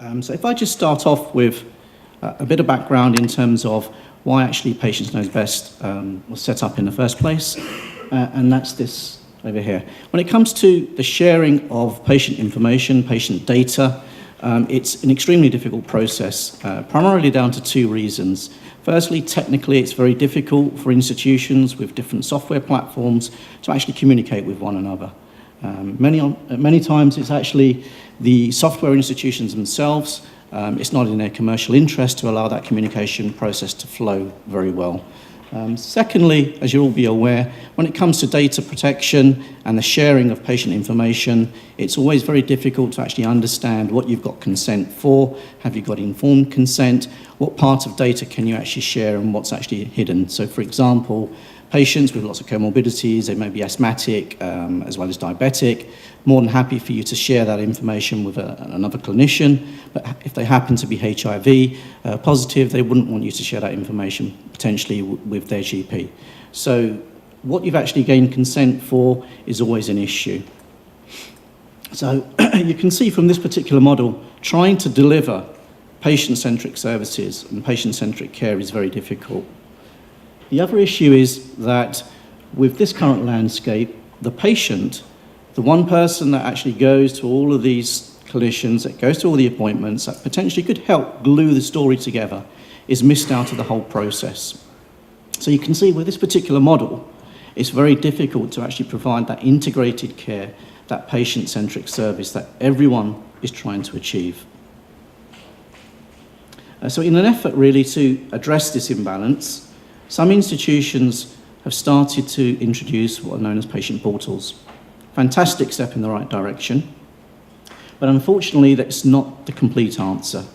So if I just start off with a bit of background in terms of why actually Patients Knows Best was set up in the first place, and that's this over here. When it comes to the sharing of patient information, patient data, it's an extremely difficult process, primarily down to two reasons. Firstly, technically, it's very difficult for institutions with different software platforms to actually communicate with one another. Many times it's actually the software institutions themselves. It's not in their commercial interest to allow that communication process to flow very well. Secondly, as you'll all be aware, when it comes to data protection and the sharing of patient information, it's always very difficult to actually understand what you've got consent for. Have you got informed consent? What part of data can you actually share and what's actually hidden? So, for example, patients with lots of comorbidities, they may be asthmatic as well as diabetic, more than happy for you to share that information with another clinician, but if they happen to be HIV positive, they wouldn't want you to share that information potentially with their GP. So what you've actually gained consent for is always an issue. So you can see from this particular model, trying to deliver patient-centric services and patient-centric care is very difficult. The other issue is that with this current landscape, the patient, the one person that actually goes to all of these clinicians, that goes to all the appointments, that potentially could help glue the story together, is missed out of the whole process. So you can see with this particular model, it's very difficult to actually provide that integrated care, that patient-centric service that everyone is trying to achieve. So in an effort really to address this imbalance, some institutions have started to introduce what are known as patient portals. Fantastic step in the right direction, but unfortunately that's not the complete answer.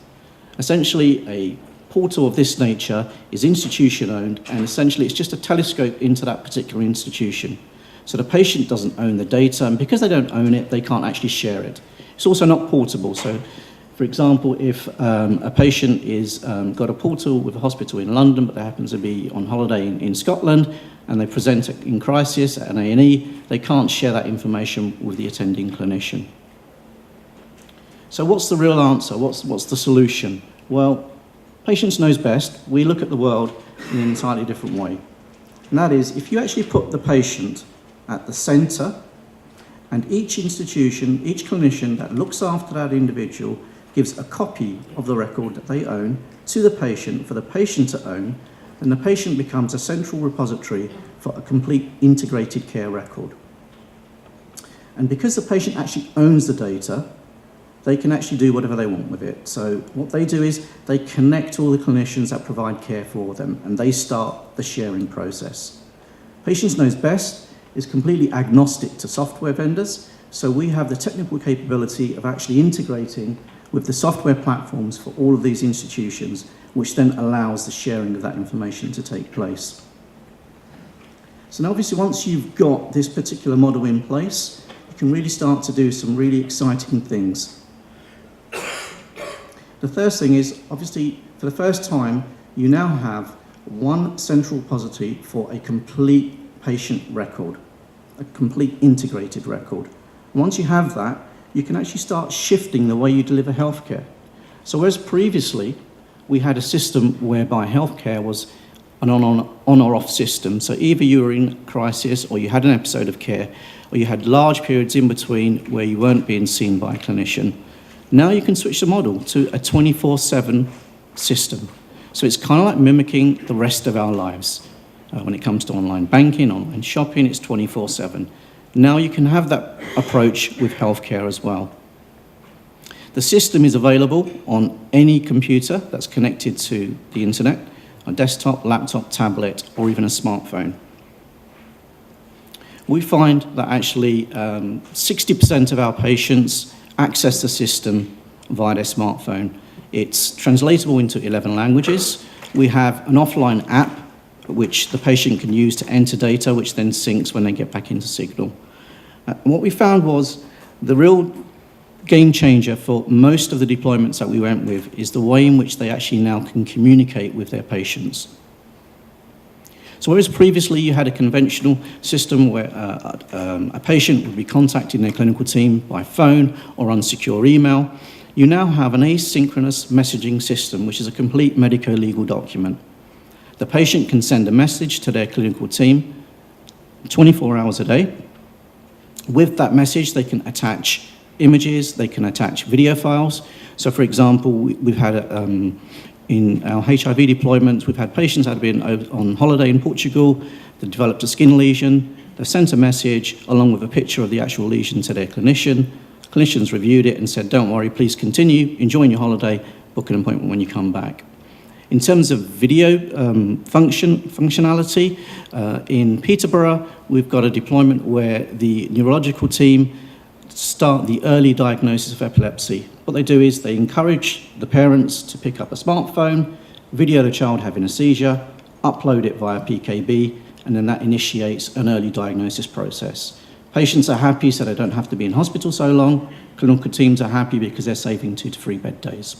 Essentially, a portal of this nature is institution-owned, and essentially it's just a telescope into that particular institution. So the patient doesn't own the data, and because they don't own it, they can't actually share it. It's also not portable. So, for example, if a patient is got a portal with a hospital in London, but they happen to be on holiday in Scotland, and they present in crisis at an A&E, they can't share that information with the attending clinician. So what's the real answer? What's the solution? Well, Patients Knows Best, we look at the world in an entirely different way. And that is, if you actually put the patient at the centre, and each institution, each clinician that looks after that individual gives a copy of the record that they own to the patient for the patient to own, and the patient becomes a central repository for a complete integrated care record. And because the patient actually owns the data, they can actually do whatever they want with it. So what they do is they connect all the clinicians that provide care for them, and they start the sharing process. Patients Knows Best is completely agnostic to software vendors, so we have the technical capability of actually integrating with the software platforms for all of these institutions, which then allows the sharing of that information to take place. So now obviously once you've got this particular model in place, you can really start to do some really exciting things. The first thing is, obviously, for the first time, you now have one central repository for a complete patient record, a complete integrated record. Once you have that, you can actually start shifting the way you deliver healthcare. So whereas previously we had a system whereby healthcare was an on or off system, so either you were in crisis or you had an episode of care, or you had large periods in between where you weren't being seen by a clinician. Now you can switch the model to a 24/7 system. So it's kind of like mimicking the rest of our lives. When it comes to online banking, online shopping, it's 24/7. Now you can have that approach with healthcare as well. The system is available on any computer that's connected to the internet, a desktop, laptop, tablet, or even a smartphone. We find that actually 60% of our patients access the system via their smartphone. It's translatable into 11 languages. We have an offline app which the patient can use to enter data, which then syncs when they get back into Signal. What we found was the real game changer for most of the deployments that we went with is the way in which they actually now can communicate with their patients. So whereas previously you had a conventional system where a patient would be contacting their clinical team by phone or on secure email, you now have an asynchronous messaging system, which is a complete medico-legal document. The patient can send a message to their clinical team 24 hours a day. With that message, they can attach images, they can attach video files. So, for example, we've had, in our HIV deployments, we've had patients that have been on holiday in Portugal, they developed a skin lesion, they sent a message along with a picture of the actual lesion to their clinician. Clinicians reviewed it and said, don't worry, please continue, enjoy your holiday, book an appointment when you come back. In terms of video functionality, in Peterborough, we've got a deployment where the neurological team start the early diagnosis of epilepsy. What they do is they encourage the parents to pick up a smartphone, video the child having a seizure, upload it via PKB, and then that initiates an early diagnosis process. Patients are happy so they don't have to be in hospital so long. Clinical teams are happy because they're saving 2 to 3 bed days.